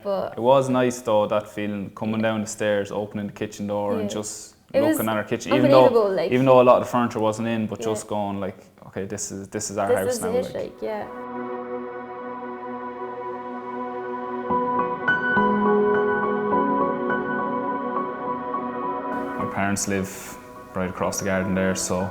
But it was nice though, that feeling, coming down the stairs, opening the kitchen door and just looking at our kitchen. Even though a lot of the furniture wasn't in, but just going like, okay, this is our house now. This is it, yeah. My parents live right across the garden there, so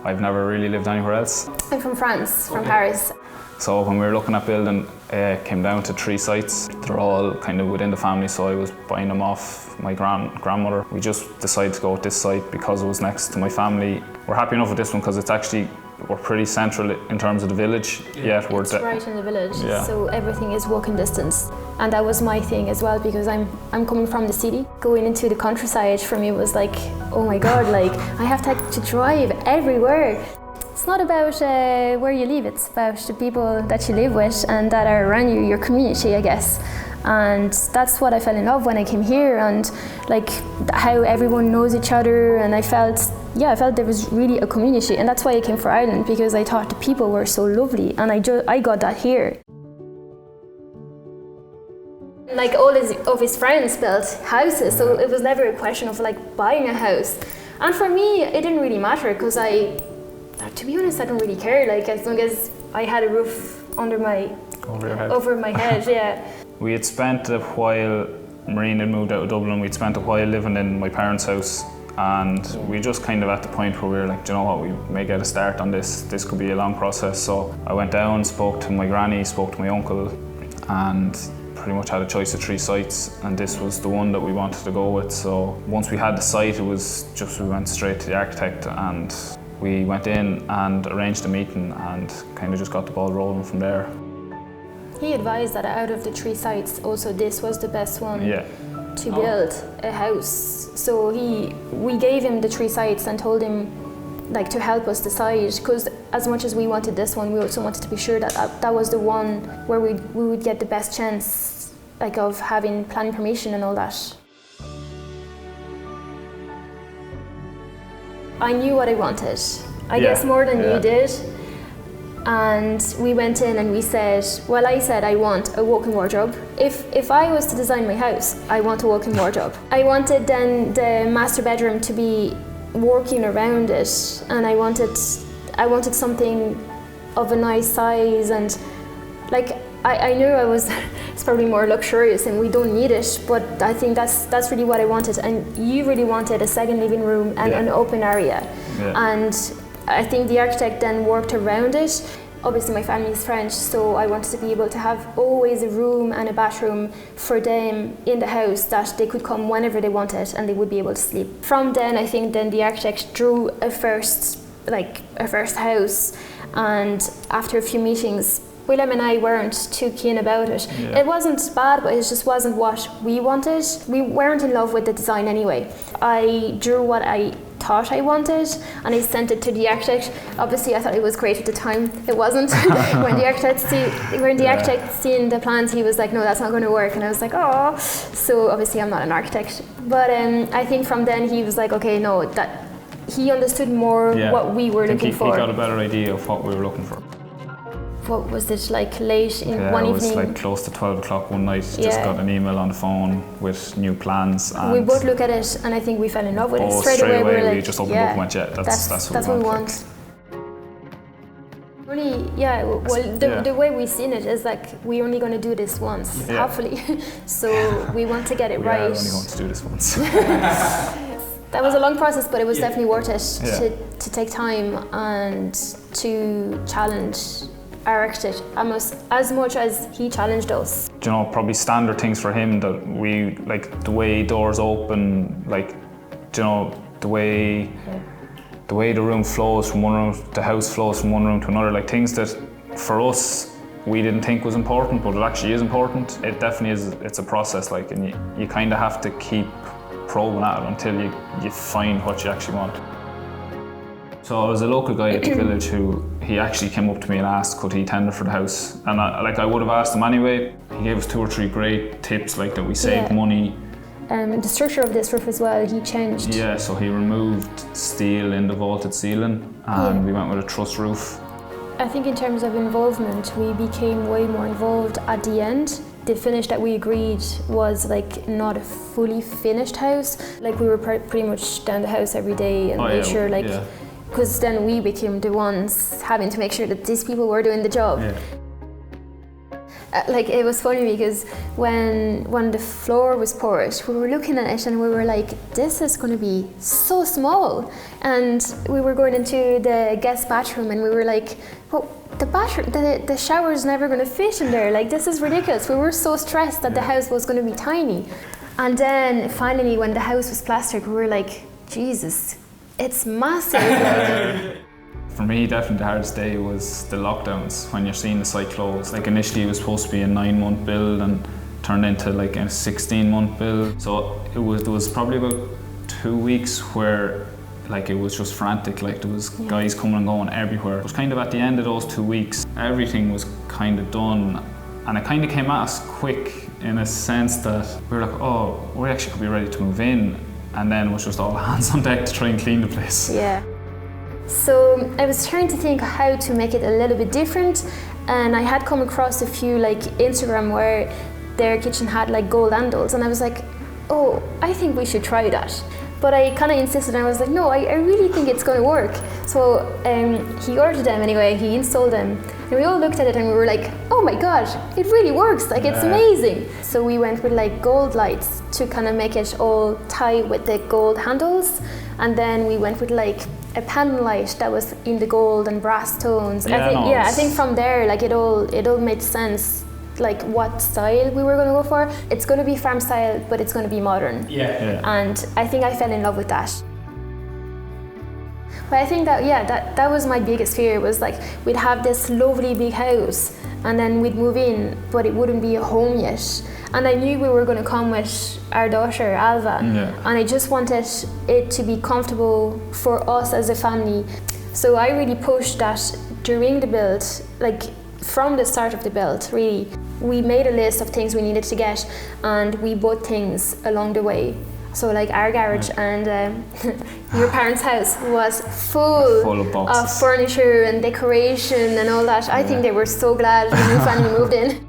I've never really lived anywhere else. I'm from France, from Paris. So when we were looking at building, it came down to 3 sites. They're all kind of within the family, so I was buying them off my grandmother. We just decided to go with this site because it was next to my family. We're happy enough with this one because it's actually, we're pretty central in terms of the village. Yeah, it's right in the village, so everything is walking distance. And that was my thing as well, because I'm coming from the city. Going into the countryside for me was like, oh my God, like I have to drive everywhere. It's not about where you live, it's about the people that you live with and that are around you, your community, I guess. And that's what I fell in love when I came here, and like how everyone knows each other, and I felt there was really a community, and that's why I came for Ireland, because I thought the people were so lovely, and I got that here. Like all of his friends built houses, so it was never a question of like buying a house. And for me, it didn't really matter, because to be honest, I don't really care. Like as long as I had a roof over my head, yeah. We had spent a while, Maureen had moved out of Dublin, we'd spent a while living in my parents' house, and we were just kind of at the point where we were like, do you know what, we may get a start on this. This could be a long process. So I went down, spoke to my granny, spoke to my uncle, and pretty much had a choice of 3 sites, and this was the one that we wanted to go with. So once we had the site, it was just, we went straight to the architect and we went in and arranged a meeting and kind of just got the ball rolling from there. He advised that out of the 3 sites, also this was the best one to build a house. So we gave him the 3 sites and told him like to help us decide, because as much as we wanted this one, we also wanted to be sure that that was the one where we would get the best chance like of having planning permission and all that. I knew what I wanted, I guess more than you did. And we went in and we said, well, I said I want a walk-in wardrobe. If I was to design my house, I want a walk-in wardrobe. I wanted then the master bedroom to be working around it, and I wanted something of a nice size, and like I knew it's probably more luxurious and we don't need it, but I think that's really what I wanted. And you really wanted a second living room and an open area. And I think the architect then worked around it. Obviously my family is French, so I wanted to be able to have always a room and a bathroom for them in the house that they could come whenever they wanted and they would be able to sleep. From then, I think then the architect drew a first house, and after a few meetings, William and I weren't too keen about it. It wasn't bad, but it just wasn't what we wanted. We weren't in love with the design anyway. I drew what I thought I wanted and I sent it to the architect. Obviously I thought it was great at the time. It wasn't. When the architect seen the plans, he was like, no, that's not going to work, and I was like, oh. So obviously I'm not an architect, but I think from then he was like, okay, no, that he understood more what we were looking for. He got a better idea of what we were looking for. What was it, like late in one evening? It was like close to 12 o'clock one night, just got an email on the phone with new plans. And we both looked at it and I think we fell in love with it. Straight away we were like, just opened up and went, that's what we want. Really, the way we've seen it is like we're only going to do this once, hopefully. So we want to get it right. We are only going to do this once. That was a long process, but it was definitely worth it to take time and to challenge our architect almost as much as he challenged us. You know, probably standard things for him that we like, the way doors open, like, you know, the way the room flows from one room, the house flows from one room to another, like things that for us we didn't think was important, but it actually is important. It definitely is. It's a process, like, and you kind of have to keep probing at it until you find what you actually want. So I was a local guy at the village who he actually came up to me and asked could he tender for the house, and I would have asked him anyway. He gave us 2 or 3 great tips, like that we saved money. The structure of this roof as well, he changed. Yeah, so he removed steel in the vaulted ceiling and we went with a truss roof. I think in terms of involvement, we became way more involved at the end. the finish that we agreed was like not a fully finished house. Like we were pretty much down the house every day and made sure like, because then we became the ones having to make sure that these people were doing the job. Like it was funny because when the floor was poured, we were looking at it and we were like, this is going to be so small. And we were going into the guest bathroom and we were like, well, the shower is never going to fit in there. Like this is ridiculous. We were so stressed that the house was going to be tiny. And then finally when the house was plastered, we were like, Jesus, it's massive. Like, for me, definitely the hardest day was the lockdowns, when you're seeing the site close. Like initially it was supposed to be a 9-month build and turned into like a 16-month build. So there was probably about 2 weeks where like it was just frantic, like there was guys coming and going everywhere. It was kind of at the end of those 2 weeks, everything was kind of done, and it kind of came at us quick in a sense that we were like, oh, we actually could be ready to move in, and then it was just all hands on deck to try and clean the place. Yeah. So I was trying to think how to make it a little bit different, and I had come across a few like Instagram where their kitchen had like gold handles, and I was like, oh, I think we should try that. But I kind of insisted, and I was like, no, I really think it's going to work. So he ordered them anyway, he installed them, and we all looked at it and we were like, oh my god, it really works, like it's amazing. So we went with like gold lights to kind of make it all tie with the gold handles, and then we went with like a panel light that was in the gold and brass tones. I think from there, like it all made sense, like what style we were going to go for. It's going to be farm style, but it's going to be modern. And I think I fell in love with that. But I think that was my biggest fear, was like we'd have this lovely big house and then we'd move in, but it wouldn't be a home yet. And I knew we were going to come with our daughter, Alva, and I just wanted it to be comfortable for us as a family. So I really pushed that during the build, like from the start of the build, really. We made a list of things we needed to get, and we bought things along the way. So like our garage and your parents' house was full of furniture and decoration and all that. I think they were so glad when we finally moved in.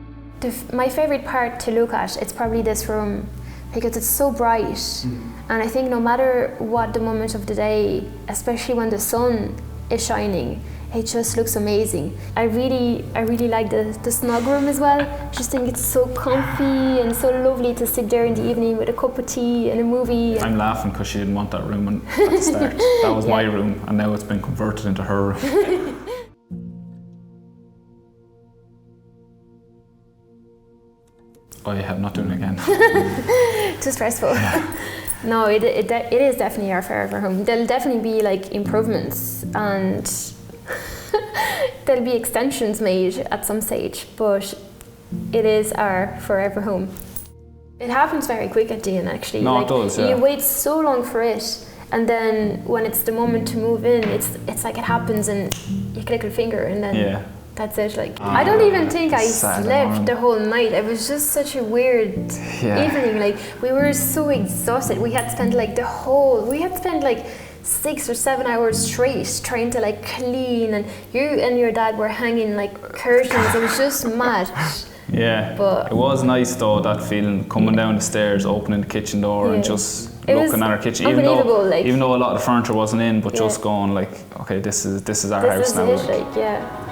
My favorite part to look at, it's probably this room, because it's so bright, and I think no matter what the moment of the day, especially when the sun is shining, it just looks amazing. I really like the snug room as well. I just think it's so comfy and so lovely to sit there in the evening with a cup of tea and a movie. I'm laughing because she didn't want that room at the start. That was my room, and now it's been converted into her room. Oh yeah, I'm not doing it again. Too stressful. No, it is definitely our forever home. There'll definitely be like improvements and there'll be extensions made at some stage, but it is our forever home. It happens very quick at Dean, actually. No, it does, yeah. You wait so long for it, and then when it's the moment to move in, it's like it happens and you click a finger and then that's it. Like I don't even think I slept the whole night. It was just such a weird evening. Like we were so exhausted. We had spent like 6 or 7 hours straight trying to like clean, and you and your dad were hanging like curtains. It was just mad. Yeah, but it was nice though, that feeling, coming down the stairs, opening the kitchen door and just looking at our kitchen, even though a lot of the furniture wasn't in, but just going like, okay, this is our house now. This is it, like, yeah.